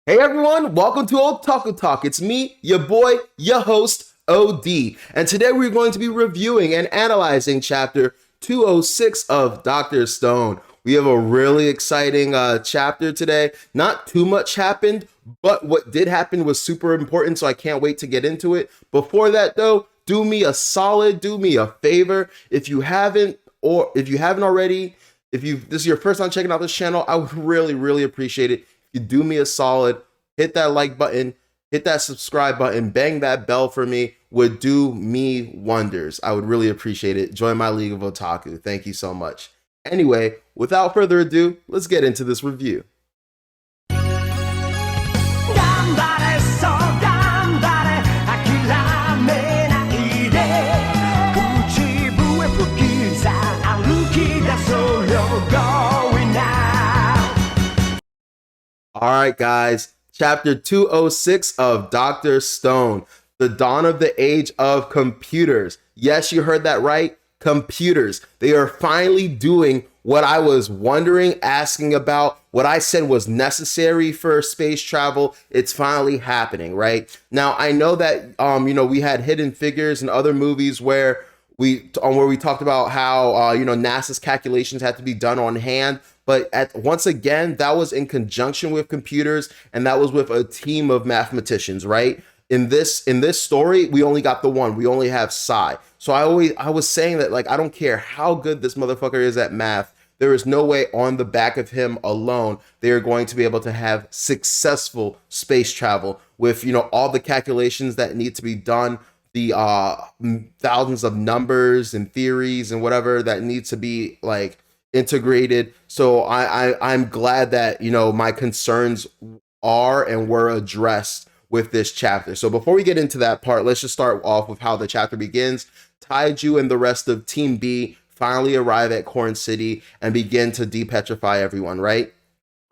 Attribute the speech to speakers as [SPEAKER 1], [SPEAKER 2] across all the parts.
[SPEAKER 1] Hey everyone, welcome to Otaku Talk. It's me, your boy, your host, OD. And today we're going to be reviewing and analyzing chapter 206 of Dr. Stone. We have a really exciting chapter today. Not too much happened, but what did happen was super important, so I can't wait to get into it. Before that though, do me a solid, do me a favor. If you haven't already, if this is your first time checking out this channel, I would really appreciate it. You do me a solid, hit that like button, hit that subscribe button, bang that bell for me, would do me wonders. I would really appreciate it. Join my League of Otaku. Thank you so much. Anyway, without further ado, let's get into this review. All right, guys, chapter 206 of Dr. Stone, the dawn of the age of computers. Yes, you heard that right. Computers. They are finally doing what I was wondering, asking about, what I said was necessary for space travel. It's finally happening, right? Now, I know that, we had Hidden Figures and other movies where we talked about how, NASA's calculations had to be done on hand. But once again, that was in conjunction with computers, and that was with a team of mathematicians, right? In this story, we only got the one. We only have Psi. So I was saying that, like, I don't care how good this motherfucker is at math. There is no way on the back of him alone they are going to be able to have successful space travel with, all the calculations that need to be done, the thousands of numbers and theories and whatever that needs to be like integrated. So I'm glad that my concerns are and were addressed with this chapter. So before we get into that part, let's just start off with how the chapter begins. Taiju and the rest of Team B finally arrive at Corn City and begin to depetrify everyone, right?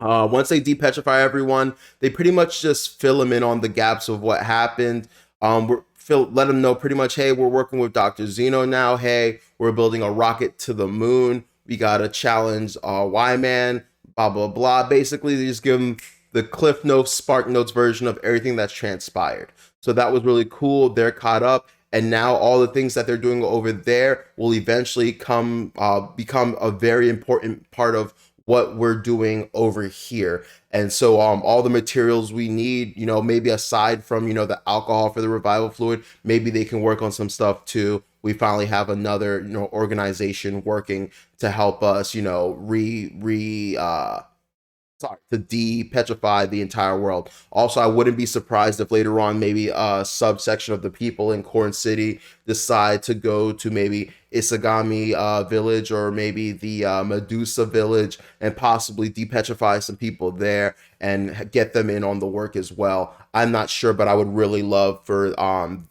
[SPEAKER 1] Once they depetrify everyone, they pretty much just fill them in on the gaps of what happened. Let them know pretty much, hey, we're working with Dr. Zeno now. Hey, we're building a rocket to the moon. We got to challenge Y-Man, blah, blah, blah. Basically, they just give them the Cliff Notes, Spark Notes version of everything that's transpired. So that was really cool. They're caught up. And now all the things that they're doing over there will eventually become a very important part of what we're doing over here. And so all the materials we need, maybe aside from, the alcohol for the revival fluid, maybe they can work on some stuff too. We finally have another, organization working to help us, to de-petrify the entire world. Also, I wouldn't be surprised if later on maybe a subsection of the people in Corn City decide to go to maybe Isagami village or maybe the Medusa village and possibly de-petrify some people there and get them in on the work as well. I'm not sure, but I would really love for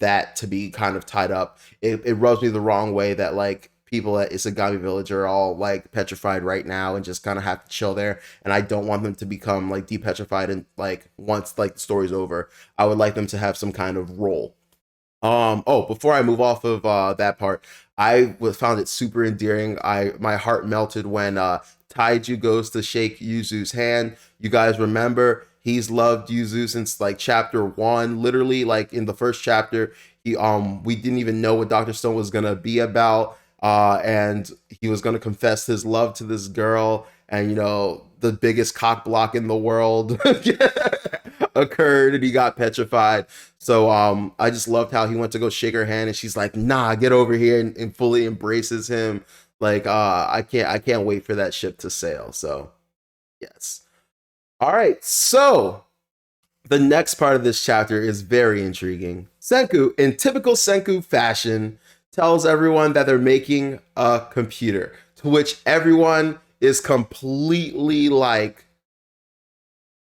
[SPEAKER 1] that to be kind of tied up. It rubs me the wrong way that like people at Isagami Village are all like petrified right now and just kind of have to chill there. And I don't want them to become like depetrified and like once like the story's over. I would like them to have some kind of role. Before I move off of that part, found it super endearing. My heart melted when Taiju goes to shake Yuzu's hand. You guys remember he's loved Yuzu since like chapter 1. Literally, like in the first chapter, we didn't even know what Dr. Stone was gonna be about. And he was going to confess his love to this girl, and the biggest cock block in the world occurred and he got petrified. So I just loved how he went to go shake her hand and she's like, nah, get over here, and fully embraces him. Like I can't wait for that ship to sail. So yes. All right, so the next part of this chapter is very intriguing. Senku, in typical Senku fashion, tells everyone that they're making a computer, to which everyone is completely like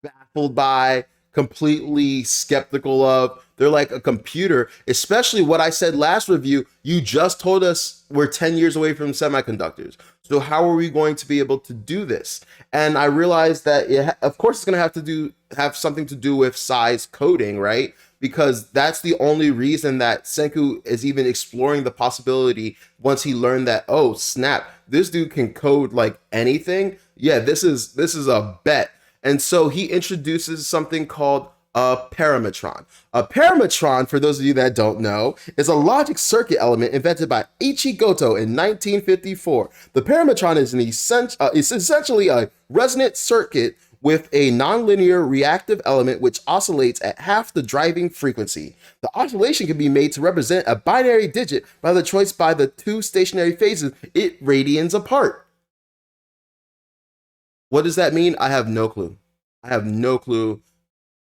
[SPEAKER 1] baffled by, completely skeptical of. They're like, a computer, especially what I said last review, you just told us we're 10 years away from semiconductors. So how are we going to be able to do this? And I realized that of course it's going to have something to do with size coding, right? Because that's the only reason that Senku is even exploring the possibility once he learned that, oh snap, this dude can code like anything. Yeah, this is a bet. And so he introduces something called a parametron. A parametron, for those of you that don't know, is a logic circuit element invented by Ichi Goto in 1954. The parametron is is essentially a resonant circuit with a nonlinear reactive element which oscillates at half the driving frequency. The oscillation can be made to represent a binary digit by the choice by the two stationary phases it radians apart. What does that mean? I have no clue. I have no clue.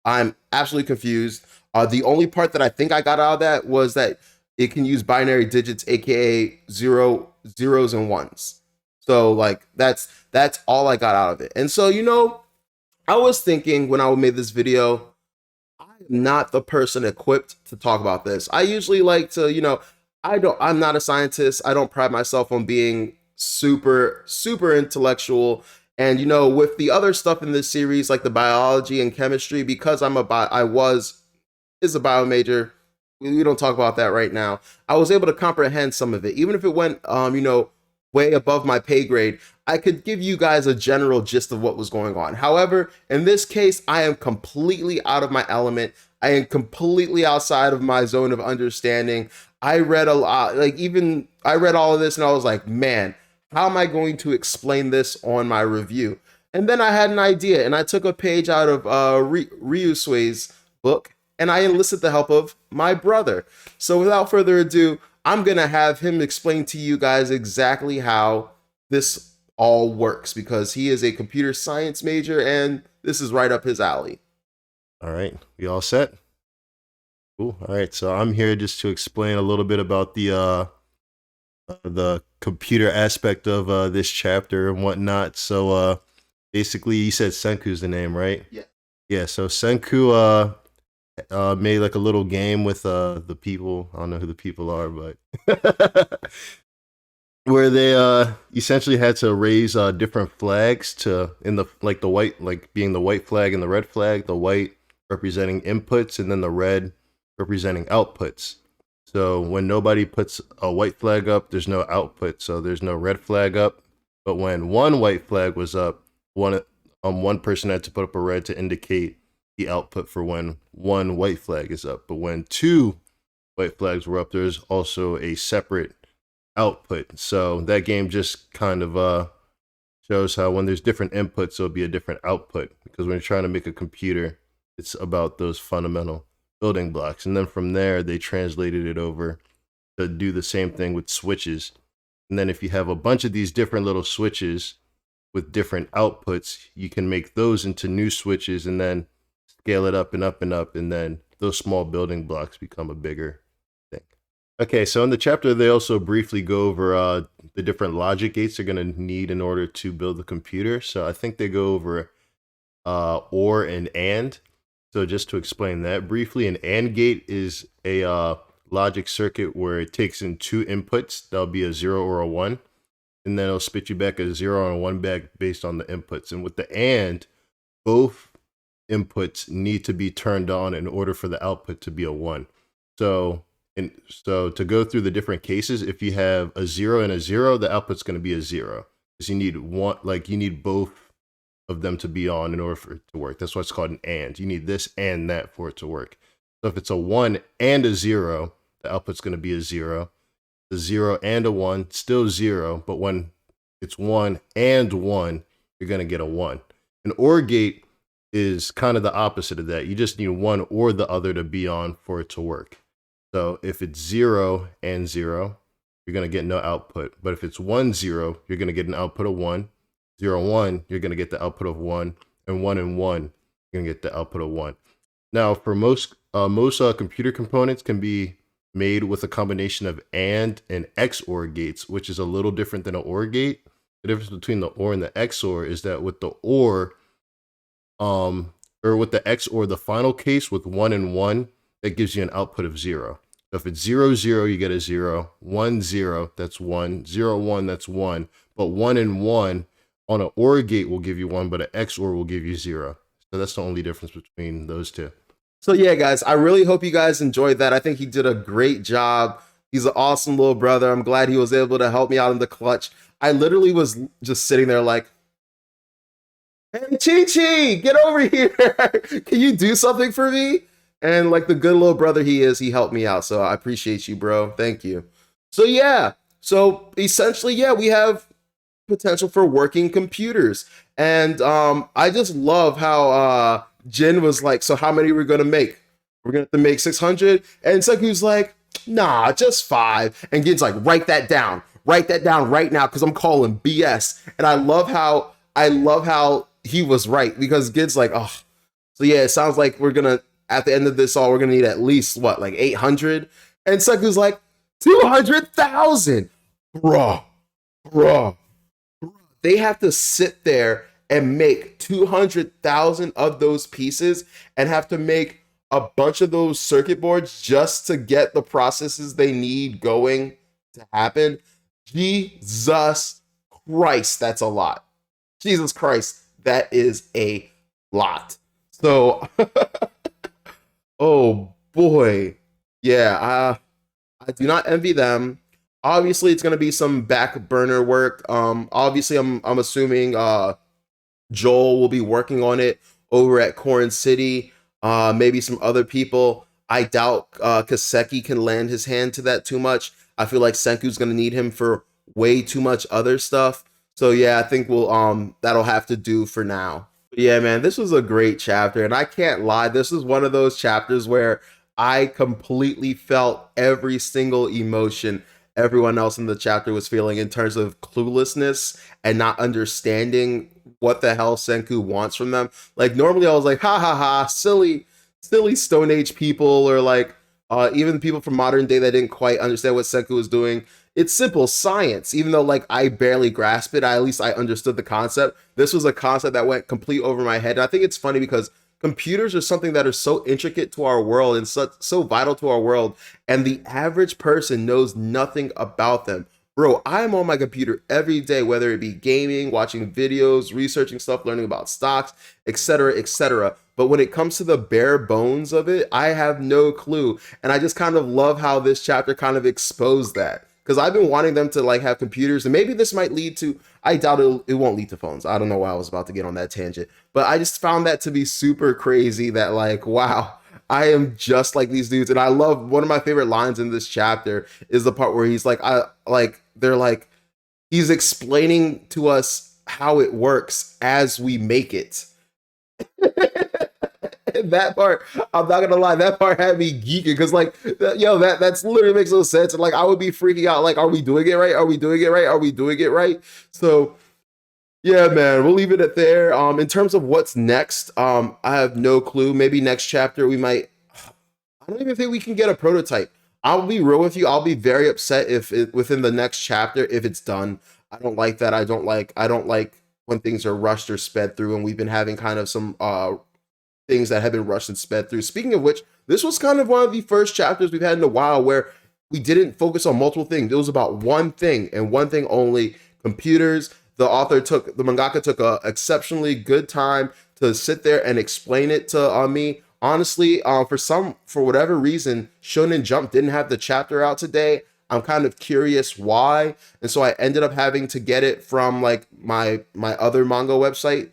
[SPEAKER 1] I'm absolutely confused. The only part that I think I got out of that was that it can use binary digits, aka zeros and ones. So like that's all I got out of it. And so, you know, I was thinking when I made this video, I'm not the person equipped to talk about this. I usually like to, you know, I'm not a scientist. I don't pride myself on being super intellectual. And, you know, with the other stuff in this series, like the biology and chemistry, because is a bio major, we don't talk about that right now. I was able to comprehend some of it, even if it went, you know, way above my pay grade. I could give you guys a general gist of what was going on. However, in this case, I am completely out of my element. I am completely outside of my zone of understanding. I read a lot, I read all of this and I was like, man, how am I going to explain this on my review? And then I had an idea, and I took a page out of Ryusue's book, and I enlisted the help of my brother. So without further ado, I'm going to have him explain to you guys exactly how this all works, because he is a computer science major, and this is right up his alley.
[SPEAKER 2] All right, we all set? Cool. All right, so I'm here just to explain a little bit about the computer aspect of this chapter and whatnot. So basically, you said Senku's the name, right?
[SPEAKER 1] Yeah.
[SPEAKER 2] Yeah. So Senku made like a little game with the people. I don't know who the people are, but where they essentially had to raise different flags in the white, like being the white flag and the red flag, the white representing inputs and then the red representing outputs. So when nobody puts a white flag up, there's no output, so there's no red flag up. But when one white flag was up, one person had to put up a red to indicate the output for when one white flag is up. But when two white flags were up, there's also a separate output. So that game just kind of shows how when there's different inputs, there'll be a different output. Because when you're trying to make a computer, it's about those fundamental building blocks. And then from there, they translated it over to do the same thing with switches. And then if you have a bunch of these different little switches with different outputs, you can make those into new switches and then scale it up and up and up. And then those small building blocks become a bigger thing. Okay, so in the chapter, they also briefly go over the different logic gates they're going to need in order to build the computer. So I think they go over OR and AND. So just to explain that briefly, an AND gate is a logic circuit where it takes in two inputs. That'll be a 0 or a 1. And then it'll spit you back a 0 and a 1 back based on the inputs. And with the AND, both inputs need to be turned on in order for the output to be a 1. So to go through the different cases, if you have a 0 and a 0, the output's going to be a 0. Because you need both of them to be on in order for it to work. That's why it's called an AND. You need this and that for it to work. So if it's a 1 and a 0, the output's going to be a 0. The 0 and a 1, still 0. But when it's 1 and 1, you're going to get a 1. An OR gate is kind of the opposite of that. You just need one or the other to be on for it to work. So if it's 0 and 0, you're going to get no output. But if it's 1, 0, you're going to get an output of 1. 0, 1, you're going to get the output of 1, and 1 and 1, you're going to get the output of 1. Now, for most computer components can be made with a combination of AND and XOR gates, which is a little different than an OR gate. The difference between the OR and the XOR is that with the OR, or with the XOR, the final case with 1 and 1, that gives you an output of 0. So if it's 0, 0, you get a 0. 1, 0, that's 1. 0, 1, that's 1. But 1 and 1, on an OR gate will give you 1, but an XOR will give you 0. So that's the only difference between those two.
[SPEAKER 1] So yeah, guys, I really hope you guys enjoyed that. I think he did a great job. He's an awesome little brother. I'm glad he was able to help me out in the clutch. I literally was just sitting there like, hey, Chi Chi, get over here. Can you do something for me? And like the good little brother he is, he helped me out. So I appreciate you, bro. Thank you. So yeah. So essentially, yeah, we have potential for working computers. And I just love how Jin was like, so how many are we gonna make? We're gonna have to make 600. And Seku's like, nah, just five. And Gin's like, write that down. Write that down right now because I'm calling BS. And I love how he was right because Gin's like, oh, so yeah, it sounds like we're gonna at the end of this all we're gonna need at least what, like 800? And Seku's like, 200,000, bruh, bruh. They have to sit there and make 200,000 of those pieces and have to make a bunch of those circuit boards just to get the processes they need going to happen. Jesus Christ, that's a lot. Jesus Christ, that is a lot. So, oh boy. Yeah, I do not envy them. Obviously, it's going to be some back burner work. Obviously, I'm assuming Joel will be working on it over at Corn City. Maybe some other people. I doubt Kaseki can lend his hand to that too much. I feel like Senku's going to need him for way too much other stuff. So yeah, I think we'll that'll have to do for now. But yeah, man, this was a great chapter, and I can't lie. This is one of those chapters where I completely felt every single emotion everyone else in the chapter was feeling in terms of cluelessness and not understanding what the hell Senku wants from them. Like normally I was like, ha ha ha, silly Stone Age people, or like even people from modern day that didn't quite understand what Senku was doing. It's simple science. Even though like I barely grasped it, at least I understood the concept. This was a concept that went complete over my head. And I think it's funny because computers are something that are so intricate to our world and so vital to our world, and the average person knows nothing about them. Bro, I'm on my computer every day, whether it be gaming, watching videos, researching stuff, learning about stocks, etc., etc. But when it comes to the bare bones of it, I have no clue. And I just kind of love how this chapter kind of exposed that. Because I've been wanting them to like have computers, and maybe this might lead to, I doubt it won't lead to phones. I don't know why I was about to get on that tangent. But I just found that to be super crazy that like, wow, I am just like these dudes. And I love one of my favorite lines in this chapter is the part where he's like, they're like, he's explaining to us how it works as we make it. That part, I'm not gonna lie, that part had me geeking because like, that's literally makes no sense. And like, I would be freaking out. Like, are we doing it right? Are we doing it right? Are we doing it right? So yeah, man, we'll leave it at there. In terms of what's next, I have no clue. Maybe next chapter we might. I don't even think we can get a prototype. I'll be real with you. I'll be very upset if within the next chapter if it's done. I don't like that. I don't like when things are rushed or sped through, and we've been having kind of some things that have been rushed and sped through. Speaking of which, this was kind of one of the first chapters we've had in a while where we didn't focus on multiple things. It was about one thing and one thing only: computers. The mangaka took a exceptionally good time to sit there and explain it to me. Honestly, for whatever reason, Shonen Jump didn't have the chapter out today. I'm kind of curious why, and so I ended up having to get it from like my other manga website.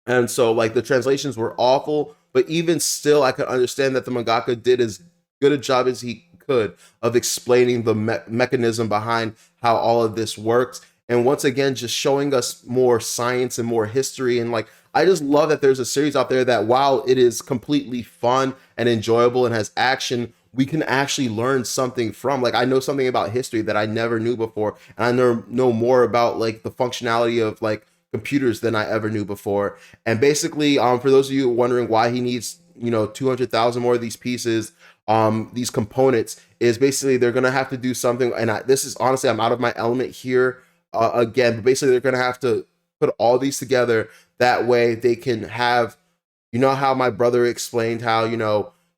[SPEAKER 1] And so like the translations were awful, but even still, I could understand that the mangaka did as good a job as he could of explaining the mechanism behind how all of this works. And once again, just showing us more science and more history. And like, I just love that there's a series out there that while it is completely fun and enjoyable and has action, we can actually learn something from. Like, I know something about history that I never knew before. And I know more about like the functionality of like computers than I ever knew before. And basically, for those of you wondering why he needs, 200,000 more of these pieces, these components, is basically they're going to have to do something. And this is honestly, I'm out of my element here again, but basically they're going to have to put all these together. That way they can have, how my brother explained how,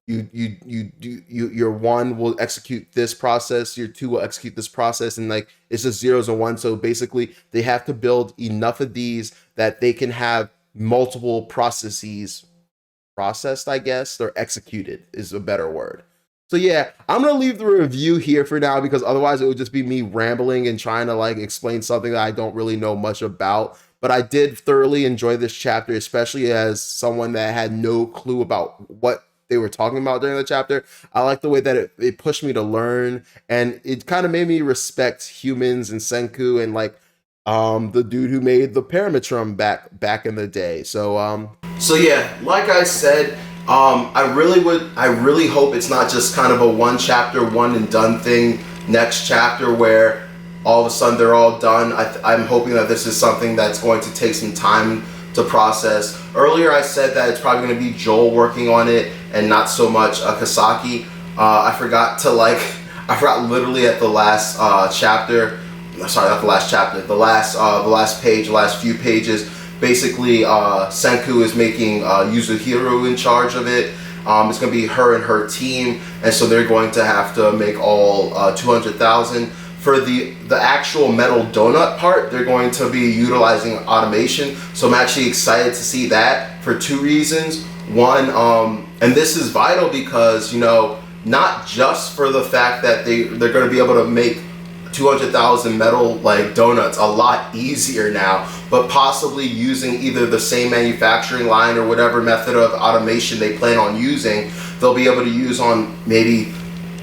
[SPEAKER 1] your one will execute this process, your two will execute this process, and like it's just zeros and ones. So basically they have to build enough of these that they can have multiple processes processed, I guess, or executed is a better word. So yeah, I'm gonna leave the review here for now because otherwise it would just be me rambling and trying to like explain something that I don't really know much about. but I did thoroughly enjoy this chapter, especially as someone that had no clue about what they were talking about during the chapter. I like the way that it pushed me to learn, and it kind of made me respect humans and Senku and like the dude who made the Parametron back in the day. So yeah, like I said, I really hope it's not just kind of a one chapter, one and done thing next chapter where all of a sudden they're all done. I'm hoping that this is something that's going to take some time to process. Earlier I said that it's probably going to be Joel working on it and not so much Kasaki. I forgot literally at the last chapter. Sorry, not the last chapter. The last page, the last few pages. Basically, Senku is making Yuzuru in charge of it. It's going to be her and her team, and so they're going to have to make all 200,000. For the actual metal donut part, they're going to be utilizing automation. So I'm actually excited to see that for two reasons. One, and this is vital because, not just for the fact that they're going to be able to make 200,000 metal like donuts a lot easier now, but possibly using either the same manufacturing line or whatever method of automation they plan on using, they'll be able to use on maybe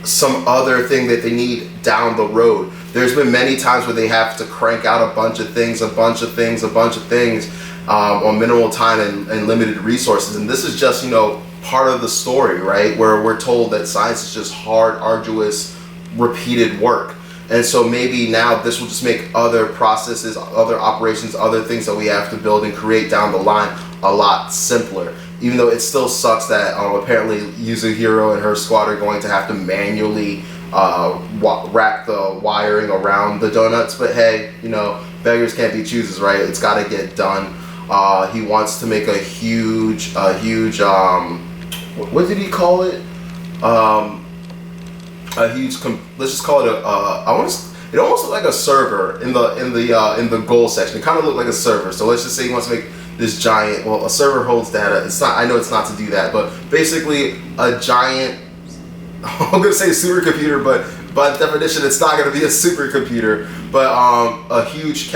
[SPEAKER 1] some other thing that they need down the road. There's been many times where they have to crank out a bunch of things on minimal time and limited resources, and this is just part of the story, right, where we're told that science is just hard, arduous, repeated work. And so maybe now this will just make other processes, other operations, other things that we have to build and create down the line a lot simpler. Even though it still sucks that apparently Yuzuru and her squad are going to have to manually wrap the wiring around the donuts. But hey, beggars can't be choosers, right? It's got to get done. He wants to make a huge, what did he call it? Let's just call it it almost looked like a server in the goal section. It kind of looked like a server. So let's just say he wants to make this giant. Well, a server holds data. It's not. I know it's not to do that, but basically a giant. I'm gonna say supercomputer, but by definition, it's not gonna be a supercomputer, but a huge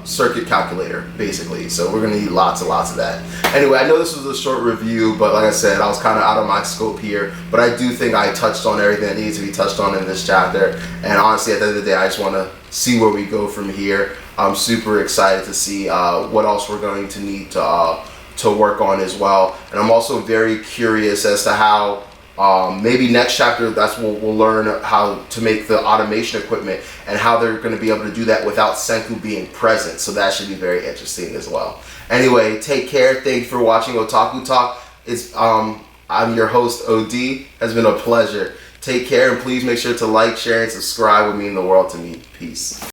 [SPEAKER 1] circuit calculator, basically. So we're gonna need lots and lots of that. Anyway, I know this was a short review, but like I said, I was kind of out of my scope here. But I do think I touched on everything that needs to be touched on in this chapter. And honestly, at the end of the day, I just want to see where we go from here. I'm super excited to see what else we're going to need to work on as well. And I'm also very curious as to how maybe next chapter we'll learn how to make the automation equipment and how they're going to be able to do that without Senku being present. So that should be very interesting as well. Anyway, take care. Thank you for watching Otaku Talk. I'm your host, OD. It's been a pleasure. Take care, and please make sure to like, share, and subscribe. Would mean the world to me. Peace.